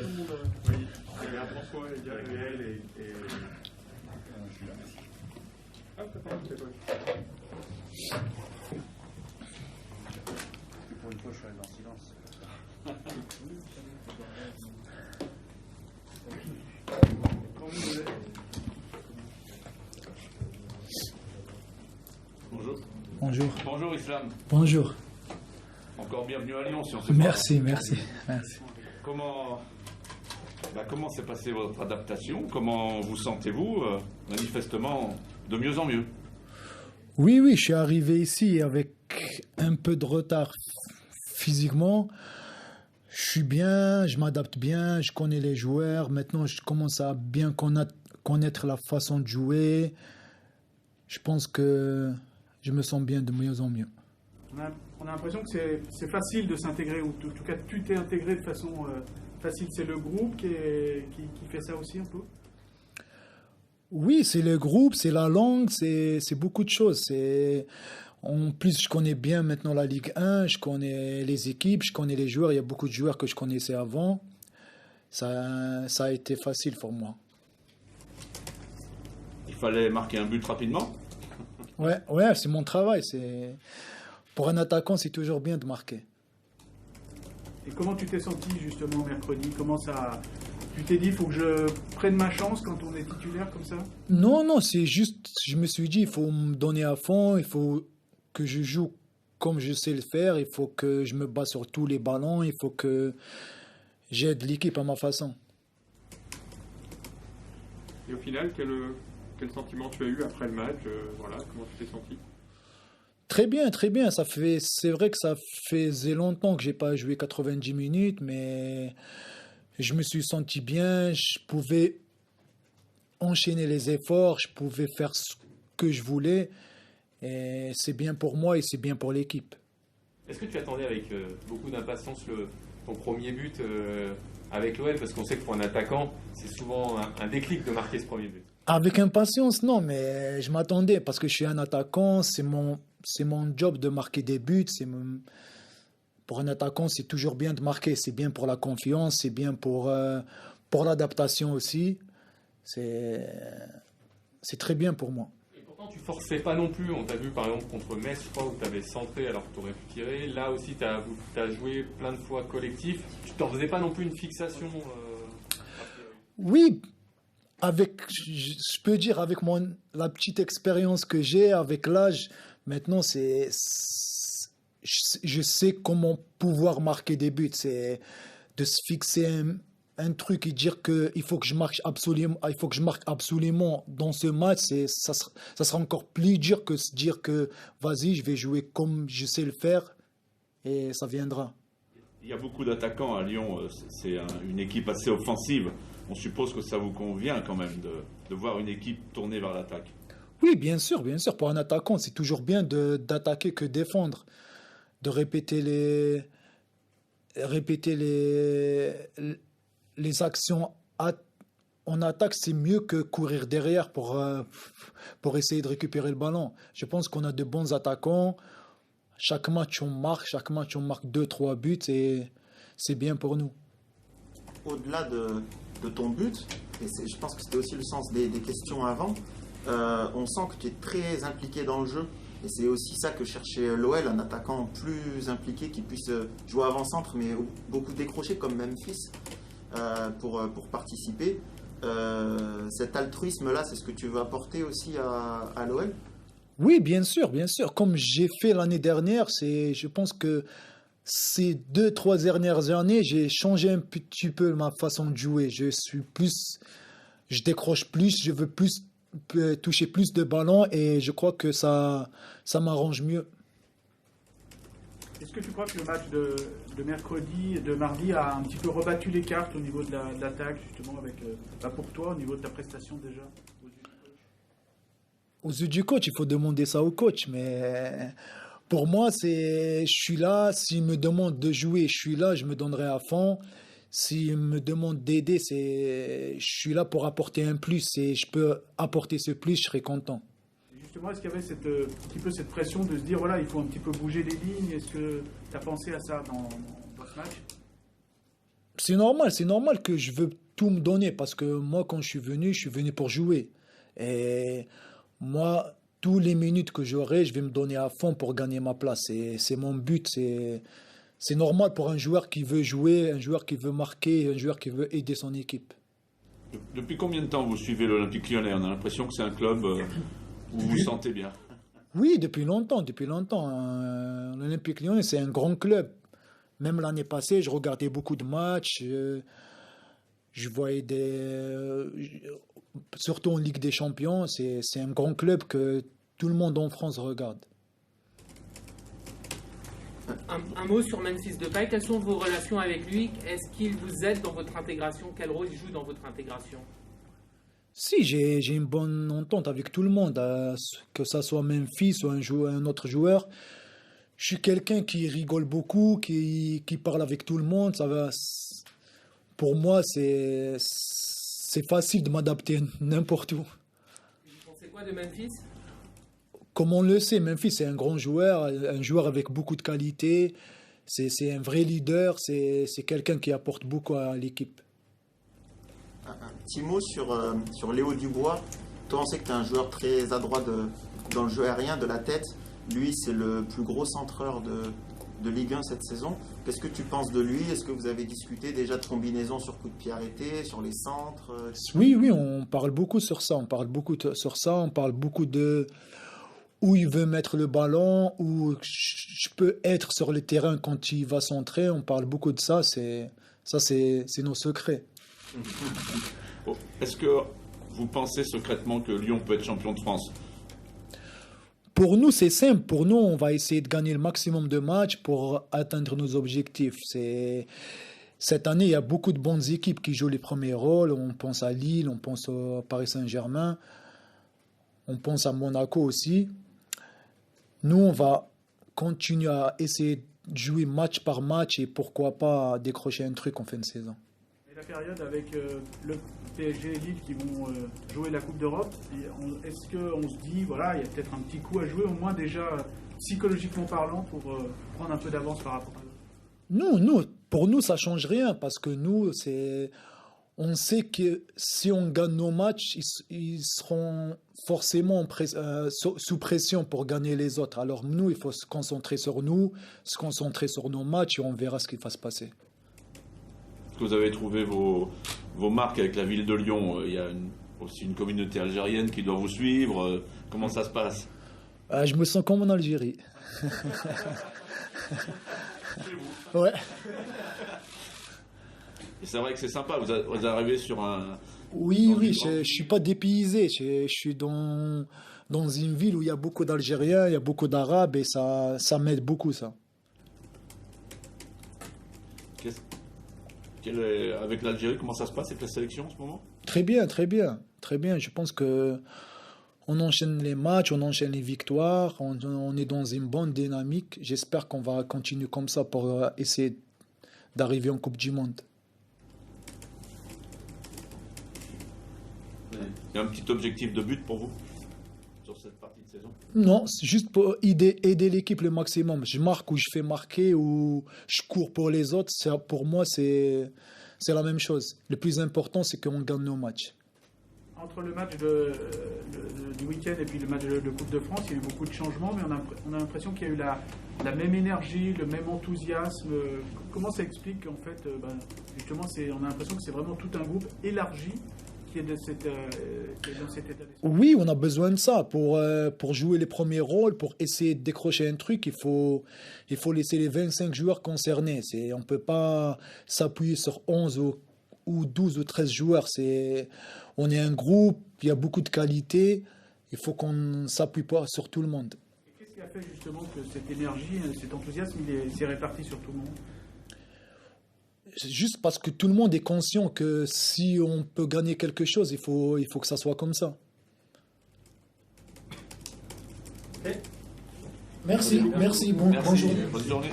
tout le monde. Oui, il y a François, il y a Gaël et... Ah, c'est toi. Pour une fois, je suis arrivé en silence. Bonjour. Bonjour. Bonjour Islam. Bonjour. Encore bienvenue à Lyon si on se Merci, parle. merci, merci. Comment s'est passée votre adaptation? Comment vous sentez-vous? Manifestement de mieux en mieux. Oui, je suis arrivé ici avec un peu de retard physiquement. Je suis bien, je m'adapte bien, je connais les joueurs. Maintenant, je commence à bien connaître la façon de jouer. Je pense que je me sens bien de mieux en mieux. On a l'impression que c'est facile de s'intégrer, ou en tout cas tu t'es intégré de façon facile. C'est le groupe qui fait ça aussi un peu? Oui, c'est le groupe, c'est la langue, c'est beaucoup de choses. En plus, je connais bien maintenant la Ligue 1, je connais les équipes, je connais les joueurs. Il y a beaucoup de joueurs que je connaissais avant. Ça a été facile pour moi. Il fallait marquer un but rapidement? Ouais, c'est mon travail. Pour un attaquant, c'est toujours bien de marquer. Et comment tu t'es senti justement mercredi? Tu t'es dit, il faut que je prenne ma chance quand on est titulaire comme ça? Non, c'est juste, je me suis dit, il faut me donner à fond, il faut que je joue comme je sais le faire, il faut que je me bats sur tous les ballons, il faut que j'aide l'équipe à ma façon. Et au final, quel sentiment tu as eu après le match? Voilà, comment tu t'es senti? Très bien. C'est vrai que ça faisait longtemps que j'ai pas joué 90 minutes, mais je me suis senti bien. Je pouvais enchaîner les efforts, je pouvais faire ce que je voulais. Et c'est bien pour moi et c'est bien pour l'équipe. Est-ce que tu attendais avec beaucoup d'impatience ton premier but avec l'OL? Parce qu'on sait que pour un attaquant, c'est souvent un déclic de marquer ce premier but. Avec impatience, non, mais je m'attendais parce que je suis un attaquant, c'est mon job de marquer des buts. Pour un attaquant, c'est toujours bien de marquer. C'est bien pour la confiance, c'est bien pour l'adaptation aussi. C'est très bien pour moi. Et pourtant, tu forçais pas non plus. On t'a vu par exemple contre Metz, je crois, où tu avais centré alors que tu aurais pu tirer. Là aussi, tu as joué plein de fois collectif. Tu t'en faisais pas non plus une fixation Oui, je peux dire, avec la petite expérience que j'ai, avec l'âge, maintenant, je sais comment pouvoir marquer des buts. C'est de se fixer un truc et dire qu'il faut que je marque absolument dans ce match. Ça sera encore plus dur que se dire que vas-y, je vais jouer comme je sais le faire et ça viendra. Il y a beaucoup d'attaquants à Lyon. C'est une équipe assez offensive. On suppose que ça vous convient quand même de voir une équipe tournée vers l'attaque. Oui, bien sûr. Pour un attaquant, c'est toujours bien d'attaquer que défendre. De répéter les actions en attaque, c'est mieux que courir derrière pour essayer de récupérer le ballon. Je pense qu'on a de bons attaquants. Chaque match, on marque 2-3 buts et c'est bien pour nous. Au-delà de ton but, et je pense que c'était aussi le sens des questions avant, on sent que tu es très impliqué dans le jeu. Et c'est aussi ça que cherchait l'OL, un attaquant plus impliqué qui puisse jouer avant-centre, mais beaucoup décrocher comme Memphis pour participer. Cet altruisme-là, c'est ce que tu veux apporter aussi à l'OL? Oui, bien sûr. Comme j'ai fait l'année dernière, je pense que ces 2-3 dernières années, j'ai changé un petit peu ma façon de jouer. Je décroche plus, je veux toucher plus de ballons et je crois que ça m'arrange mieux. Est-ce que tu crois que le match de mercredi et de mardi a un petit peu rebattu les cartes au niveau de l'attaque, justement, pour toi, au niveau de ta prestation déjà Aux yeux du coach, il faut demander ça au coach, mais pour moi, je suis là. S'il me demande de jouer, je suis là, je me donnerai à fond. S'il me demande d'aider, je suis là pour apporter un plus et je peux apporter ce plus, je serai content. Justement, est-ce qu'il y avait un petit peu cette pression de se dire, voilà, il faut un petit peu bouger les lignes? Est-ce que tu as pensé à ça dans ce match? C'est normal que je veux tout me donner parce que moi, quand je suis venu pour jouer. Et moi, toutes les minutes que j'aurai, je vais me donner à fond pour gagner ma place. C'est mon but. C'est normal pour un joueur qui veut jouer, un joueur qui veut marquer, un joueur qui veut aider son équipe. Depuis combien de temps vous suivez l'Olympique Lyonnais? On a l'impression que c'est un club où vous vous sentez bien. Oui, depuis longtemps. L'Olympique Lyonnais, c'est un grand club. Même l'année passée, je regardais beaucoup de matchs. Je voyais surtout en Ligue des Champions, c'est un grand club que tout le monde en France regarde. Un mot sur Memphis Depay. Quelles sont vos relations avec lui? Est-ce qu'il vous aide dans votre intégration? Quel rôle il joue dans votre intégration? Si, j'ai une bonne entente avec tout le monde, que ça soit Memphis ou un autre joueur. Je suis quelqu'un qui rigole beaucoup, qui parle avec tout le monde. Pour moi, c'est facile de m'adapter n'importe où. Vous pensez quoi de Memphis? Comme on le sait, Memphis c'est un grand joueur, un joueur avec beaucoup de qualité. C'est un vrai leader, c'est quelqu'un qui apporte beaucoup à l'équipe. Un petit mot sur Léo Dubois. Toi, on sait que tu es un joueur très adroit dans le jeu aérien, de la tête. Lui, c'est le plus gros centreur de Ligue 1 cette saison. Qu'est-ce que tu penses de lui? Est-ce que vous avez discuté déjà de combinaisons sur coup de pied arrêté, sur les centres? Oui, on parle beaucoup sur ça. On parle beaucoup de où il veut mettre le ballon, où je peux être sur le terrain quand il va centrer. On parle beaucoup de ça. C'est nos secrets. Est-ce que vous pensez secrètement que Lyon peut être champion de France? Pour nous, c'est simple. Pour nous, on va essayer de gagner le maximum de matchs pour atteindre nos objectifs. Cette année, il y a beaucoup de bonnes équipes qui jouent les premiers rôles. On pense à Lille, on pense au Paris Saint-Germain, on pense à Monaco aussi. Nous, on va continuer à essayer de jouer match par match et pourquoi pas décrocher un truc en fin de saison. Et la période avec le PSG et Lille qui vont jouer la Coupe d'Europe, est-ce qu'on se dit, voilà, il y a peut-être un petit coup à jouer, au moins déjà psychologiquement parlant, pour prendre un peu d'avance par rapport à eux? Pour nous, ça ne change rien parce que nous, on sait que si on gagne nos matchs, ils seront forcément sous pression pour gagner les autres. Alors nous, il faut se concentrer sur nous, se concentrer sur nos matchs et on verra ce qui va se passer. Est-ce que vous avez trouvé vos marques avec la ville de Lyon? Il y a aussi une communauté algérienne qui doit vous suivre. Comment ça se passe? Je me sens comme en Algérie. Ouais. Et c'est vrai que c'est sympa, vous arrivez sur un... Oui, je ne suis pas dépaysé. Je suis dans une ville où il y a beaucoup d'Algériens, il y a beaucoup d'Arabes et ça m'aide beaucoup, ça. Avec l'Algérie, comment ça se passe avec la sélection en ce moment? Très bien. Je pense que on enchaîne les matchs, on enchaîne les victoires, on est dans une bonne dynamique. J'espère qu'on va continuer comme ça pour essayer d'arriver en Coupe du Monde. Il y a un petit objectif de but pour vous sur cette partie de saison? Non, c'est juste pour aider l'équipe le maximum. Je marque ou je fais marquer ou je cours pour les autres. Pour moi, c'est la même chose. Le plus important, c'est qu'on gagne nos matchs. Entre le match du week-end et puis le match de Coupe de France, il y a eu beaucoup de changements, mais on a l'impression qu'il y a eu la même énergie, le même enthousiasme. Comment ça explique qu'en fait, justement, on a l'impression que c'est vraiment tout un groupe élargi qui est dans cet état d'esprit? Oui, on a besoin de ça pour jouer les premiers rôles, pour essayer de décrocher un truc. Il faut laisser les 25 joueurs concernés. On ne peut pas s'appuyer sur 11 ou 12 ou 13 joueurs. On est un groupe, il y a beaucoup de qualité. Il faut qu'on ne s'appuie pas sur tout le monde. Et qu'est-ce qui a fait justement que cette énergie, cet enthousiasme, il s'est réparti sur tout le monde? Juste parce que tout le monde est conscient que si on peut gagner quelque chose, il faut que ça soit comme ça. Merci. Bonne journée. Bonne journée.